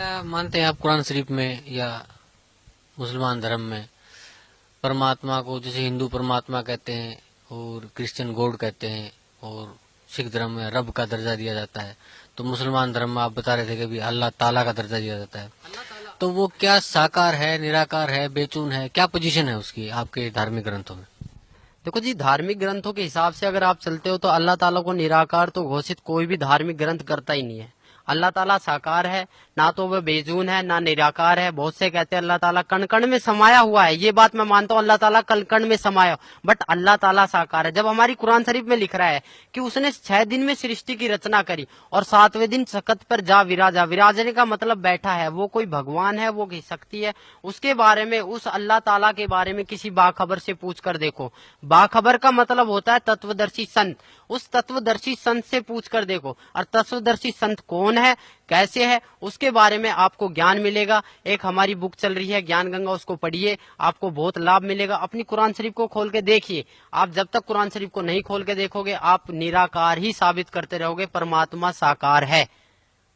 क्या मानते हैं आप कुरान शरीफ में या मुसलमान धर्म में परमात्मा को जैसे हिंदू परमात्मा कहते हैं और क्रिश्चियन गॉड कहते हैं और सिख धर्म में रब का दर्जा दिया जाता है, तो मुसलमान धर्म में आप बता रहे थे कि भी अल्लाह ताला का दर्जा दिया जाता है, तो वो क्या साकार है, निराकार है, बेचून है, क्या पोजीशन है उसकी आपके धार्मिक ग्रंथों में? देखो जी, धार्मिक ग्रंथों के हिसाब से अगर आप चलते हो तो अल्लाह ताला को निराकार तो घोषित कोई भी धार्मिक ग्रंथ करता ही नहीं है। अल्लाह ताला साकार है, ना तो वह बेजून है ना निराकार है। बहुत से कहते हैं अल्लाह ताला कण कण में समाया हुआ है, ये बात मैं मानता हूँ, अल्लाह ताला कण कण में समाया, बट अल्लाह ताला साकार है। जब हमारी कुरान शरीफ में लिख रहा है कि उसने 6 दिन में सृष्टि की रचना करी और 7वें दिन सखत पर जा विराजा, विराजने का मतलब बैठा है, वो कोई भगवान है, वो कोई शक्ति है, उसके बारे में, उस अल्लाह ताला के बारे में किसी बाखबर से पूछ कर देखो। बाखबर का मतलब होता है तत्वदर्शी संत, उस तत्वदर्शी संत से पूछ कर देखो। और तत्वदर्शी संत कौन है, कैसे है, उसके बारे में आपको ज्ञान मिलेगा। एक हमारी बुक चल रही है ज्ञान गंगा, उसको पढ़िए, आपको बहुत लाभ मिलेगा। अपनी कुरान शरीफ को खोल के देखिए। आप जब तक कुरान शरीफ को नहीं खोल के देखोगे, आप निराकार ही साबित करते रहोगे, परमात्मा साकार है।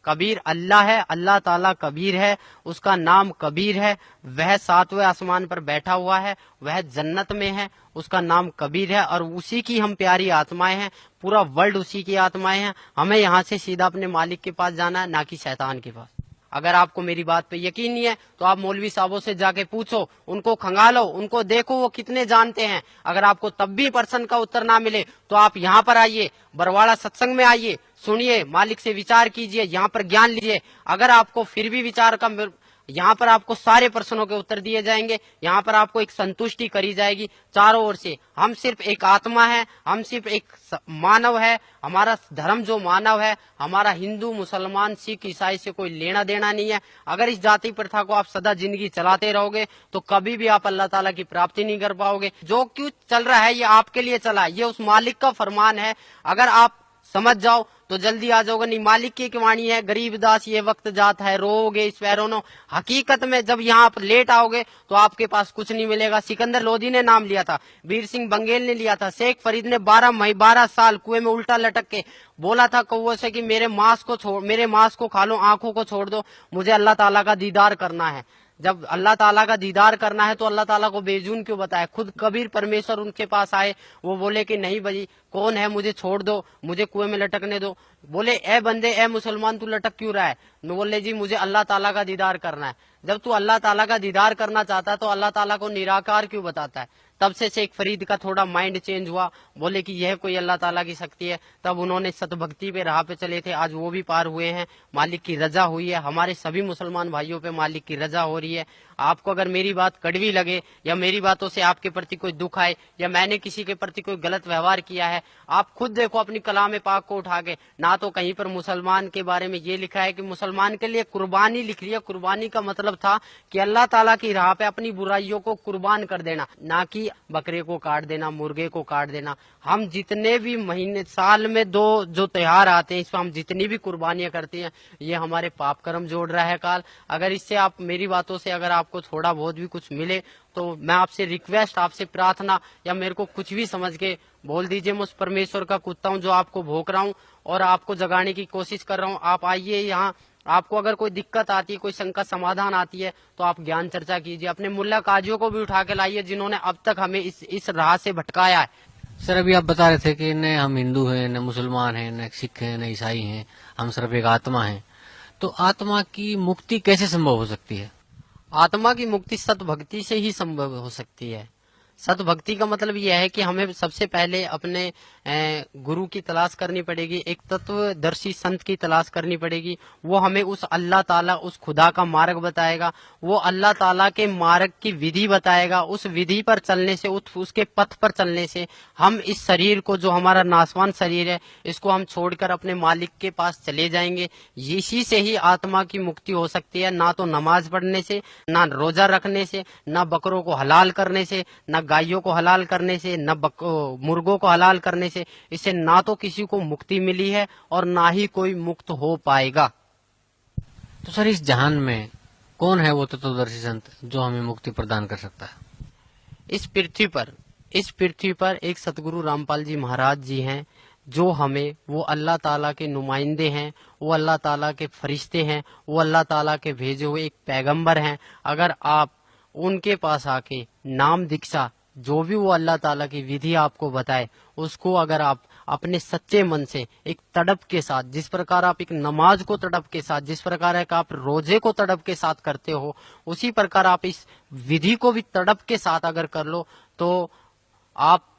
कबीर अल्लाह है, अल्लाह ताला कबीर है, उसका नाम कबीर है। वह 7वें आसमान पर बैठा हुआ है, वह जन्नत में है, उसका नाम कबीर है और उसी की हम प्यारी आत्माएं हैं। पूरा वर्ल्ड उसी की आत्माएं हैं। हमें यहाँ से सीधा अपने मालिक के पास जाना है, ना कि शैतान के पास। अगर आपको मेरी बात पे यकीन नहीं है तो आप मौलवी साहबों से जाके पूछो, उनको खंगालो, उनको देखो वो कितने जानते हैं। अगर आपको तब भी प्रश्न का उत्तर ना मिले तो आप यहाँ पर आइए, बरवाड़ा सत्संग में आइए, सुनिए, मालिक से विचार कीजिए, यहाँ पर ज्ञान लीजिए। अगर आपको फिर भी विचार का, यहाँ पर आपको सारे प्रश्नों के उत्तर दिए जाएंगे, यहाँ पर आपको एक संतुष्टि करी जाएगी चारों ओर से। हम सिर्फ एक आत्मा है, हम सिर्फ एक मानव है, हमारा धर्म जो मानव है, हमारा हिंदू मुसलमान सिख ईसाई से कोई लेना देना नहीं है। अगर इस जाति प्रथा को आप सदा जिंदगी चलाते रहोगे तो कभी भी आप अल्लाह ताला की प्राप्ति नहीं कर पाओगे। जो क्यों चल रहा है ये आपके लिए चला है, ये उस मालिक का फरमान है। अगर आप समझ जाओ तो जल्दी आ जाओगे। नहीं, मालिक की वाणी है, गरीब दास ये वक्त जात है, रोओगे इस पैरों। हकीकत में जब यहाँ पर लेट आओगे तो आपके पास कुछ नहीं मिलेगा। सिकंदर लोधी ने नाम लिया था, वीर सिंह बंगेल ने लिया था, शेख फरीद ने 12 साल कुएं में उल्टा लटक के बोला था कौवे से कि मेरे मांस को खा लो, आंखों को छोड़ दो, मुझे अल्लाह ताला का दीदार करना है। जब अल्लाह ताला का दीदार करना है तो अल्लाह ताला को बेजून क्यों बताए? खुद कबीर परमेश्वर उनके पास आए, वो बोले कि नहीं भाई, कौन है, मुझे छोड़ दो, मुझे कुएं में लटकने दो। बोले ए बंदे, ए मुसलमान, तू लटक क्यों रहा है? बोले जी मुझे अल्लाह ताला का दीदार करना है। जब तू अल्लाह ताला का दीदार करना चाहता है तो अल्लाह ताला को निराकार क्यों बताता है? तब से शेख फरीद का थोड़ा माइंड चेंज हुआ, बोले कि यह कोई अल्लाह ताला की शक्ति है। तब उन्होंने सतभक्ति पे राह पे चले थे, आज वो भी पार हुए हैं, मालिक की रजा हुई है। हमारे सभी मुसलमान भाइयों पे मालिक की रजा हो रही है। आपको अगर मेरी बात कड़वी लगे या मेरी बातों से आपके प्रति कोई दुख आए या मैंने किसी के प्रति कोई गलत व्यवहार किया है, आप खुद देखो अपनी कलाम पाक को उठा के। ना तो कहीं पर मुसलमान के बारे में ये लिखा है कि मुसलमान के लिए कुर्बानी लिख लिया। कुर्बानी का मतलब था कि अल्लाह ताला की राह पे अपनी बुराइयों को कुर्बान कर देना, ना कि बकरे को काट देना, मुर्गे को काट देना। हम जितने भी महीने, साल में 2 जो त्योहार आते हैं, इसमें हम जितनी भी कुर्बानियां करते हैं, ये हमारे पाप कर्म जोड़ रहा है काल। अगर इससे आप मेरी बातों से अगर आपको थोड़ा बहुत भी कुछ मिले तो मैं आपसे रिक्वेस्ट, आपसे प्रार्थना, या मेरे को कुछ भी समझ के बोल दीजिए। मैं उस परमेश्वर का कुत्ता हूँ जो आपको भोंक रहा हूँ और आपको जगाने की कोशिश कर रहा हूँ। आप आइए यहाँ। आपको अगर कोई दिक्कत आती है, कोई शंका समाधान आती है तो आप ज्ञान चर्चा कीजिए। अपने मुल्ला काजियों को भी उठा के लाइए जिन्होंने अब तक हमें इस राह से भटकाया है। सर अभी आप बता रहे थे कि न हम हिंदू हैं, न मुसलमान हैं, न सिख हैं, न ईसाई हैं, हम सिर्फ एक आत्मा हैं। तो आत्मा की मुक्ति कैसे संभव हो सकती है? आत्मा की मुक्ति सतभक्ति से ही संभव हो सकती है। सतभक्ति का मतलब यह है कि हमें सबसे पहले अपने गुरु की तलाश करनी पड़ेगी, एक तत्वदर्शी संत की तलाश करनी पड़ेगी। वो हमें उस अल्लाह ताला, उस खुदा का मार्ग बताएगा, वो अल्लाह ताला के मार्ग की विधि बताएगा। उस विधि पर चलने से, उसके पथ पर चलने से हम इस शरीर को, जो हमारा नासवान शरीर है, इसको हम छोड़कर अपने मालिक के पास चले जाएंगे। इसी से ही आत्मा की मुक्ति हो सकती है। ना तो नमाज पढ़ने से, ना रोजा रखने से, ना बकरों को हलाल करने से, ना गायों को हलाल करने से, न मुर्गों को हलाल करने से। इससे ना तो किसी को मुक्ति मिली है और ना ही कोई मुक्त हो पाएगा। तो सर इस जहान में कौन है वो तत्वदर्शी संत जो हमें मुक्ति प्रदान कर सकता है? इस पृथ्वी पर एक सतगुरु रामपाल जी महाराज जी हैं, जो हमें वो अल्लाह ताला के नुमाइंदे हैं, वो अल्लाह ताला के फरिश्ते हैं, वो अल्लाह ताला के भेजे हुए एक पैगंबर हैं। अगर आप उनके पास आके नाम दीक्षा, जो भी वो अल्लाह ताला की विधि आपको बताए, उसको अगर आप अपने सच्चे मन से एक तड़प के साथ, जिस प्रकार आप एक नमाज को तड़प के साथ, जिस प्रकार एक आप रोजे को तड़प के साथ करते हो, उसी प्रकार आप इस विधि को भी तड़प के साथ अगर कर लो तो आप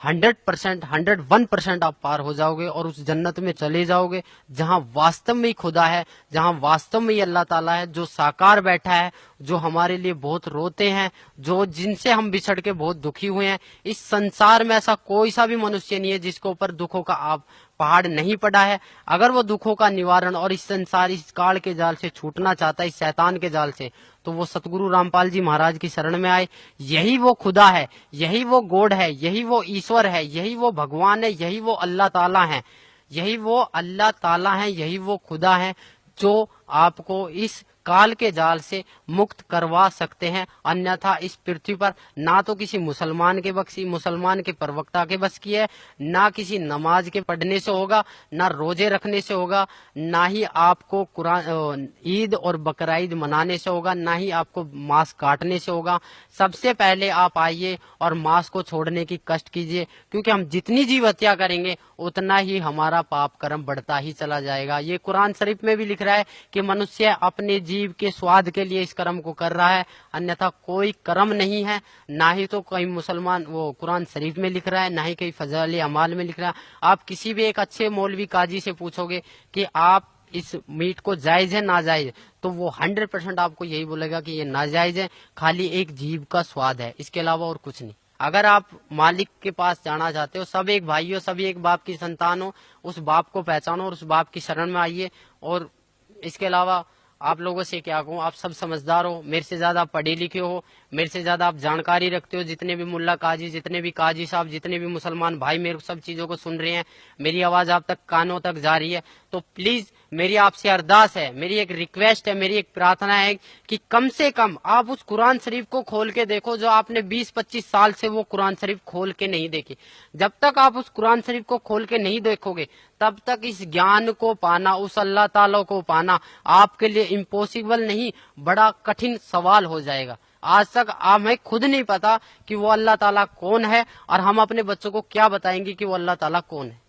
100%, 101% आप पार हो जाओगे और उस जन्नत में चले जाओगे जहां वास्तव में ही खुदा है, जहां वास्तव में ही अल्लाह ताला है, जो साकार बैठा है, जो हमारे लिए बहुत रोते हैं, जो जिनसे हम बिछड़ के बहुत दुखी हुए हैं। इस संसार में ऐसा कोई सा भी मनुष्य नहीं है जिसके ऊपर दुखों का आप पहाड़ नहीं पड़ा है। अगर वो दुखों का निवारण और इस संसार, इस काल के जाल से छूटना चाहता है, इस शैतान के जाल से, तो वो सतगुरु रामपाल जी महाराज की शरण में आए। यही वो खुदा है, यही वो गॉड है, यही वो ईश्वर है, यही वो भगवान है, यही वो अल्लाह ताला है, यही वो अल्लाह ताला है, यही वो खुदा है जो आपको इस काल के जाल से मुक्त करवा सकते हैं। अन्यथा इस पृथ्वी पर ना तो किसी मुसलमान के बख्शी, मुसलमान के प्रवक्ता के बस की है, ना किसी नमाज के पढ़ने से होगा, ना रोजे रखने से होगा, ना ही आपको कुरान, ईद और बकरा ईद मनाने से होगा, ना ही आपको मांस काटने से होगा। सबसे पहले आप आइए और मांस को छोड़ने की कष्ट कीजिए, क्योंकि हम जितनी जीव हत्या करेंगे उतना ही हमारा पाप कर्म बढ़ता ही चला जाएगा। ये कुरान शरीफ में भी लिख रहा है कि मनुष्य अपने जीव के स्वाद के लिए इस कर्म को कर रहा है, अन्यथा कोई कर्म नहीं है। ना ही तो कहीं मुसलमान वो कुरान शरीफ में लिख रहा है, ना ही कहीं फजाइल अमाल में लिख रहा है। आप किसी भी एक अच्छे मौलवी काजी से पूछोगे कि आप इस मीट को जायज है नाजायज, तो वो 100% आपको यही बोलेगा कि ये नाजायज है, खाली एक जीव का स्वाद है, इसके अलावा और कुछ नहीं। अगर आप मालिक के पास जाना चाहते हो, सब एक भाई हो, सभी एक बाप की संतान हो, उस बाप को पहचानो और उस बाप की शरण में आइए। और इसके अलावा आप लोगों से क्या कहूँ, आप सब समझदार हो, मेरे से ज्यादा पढ़े लिखे हो, मेरे से ज्यादा आप जानकारी रखते हो। जितने भी मुल्ला काजी, जितने भी काजी साहब, जितने भी मुसलमान भाई मेरे सब चीजों को सुन रहे हैं, मेरी आवाज आप तक कानों तक जा रही है, तो प्लीज मेरी आपसे अरदास है, मेरी एक रिक्वेस्ट है, मेरी एक प्रार्थना है कि कम से कम आप उस कुरान शरीफ को खोल के देखो जो आपने 20-25 साल से वो कुरान शरीफ खोल के नहीं देखी। जब तक आप उस कुरान शरीफ को खोल के नहीं देखोगे, तब तक इस ज्ञान को पाना, उस अल्लाह ताला को पाना आपके लिए इम्पॉसिबल नहीं, बड़ा कठिन सवाल हो जाएगा। आज तक हमें खुद नहीं पता कि वो अल्लाह ताला कौन है, और हम अपने बच्चों को क्या बताएंगे कि वो अल्लाह ताला कौन है।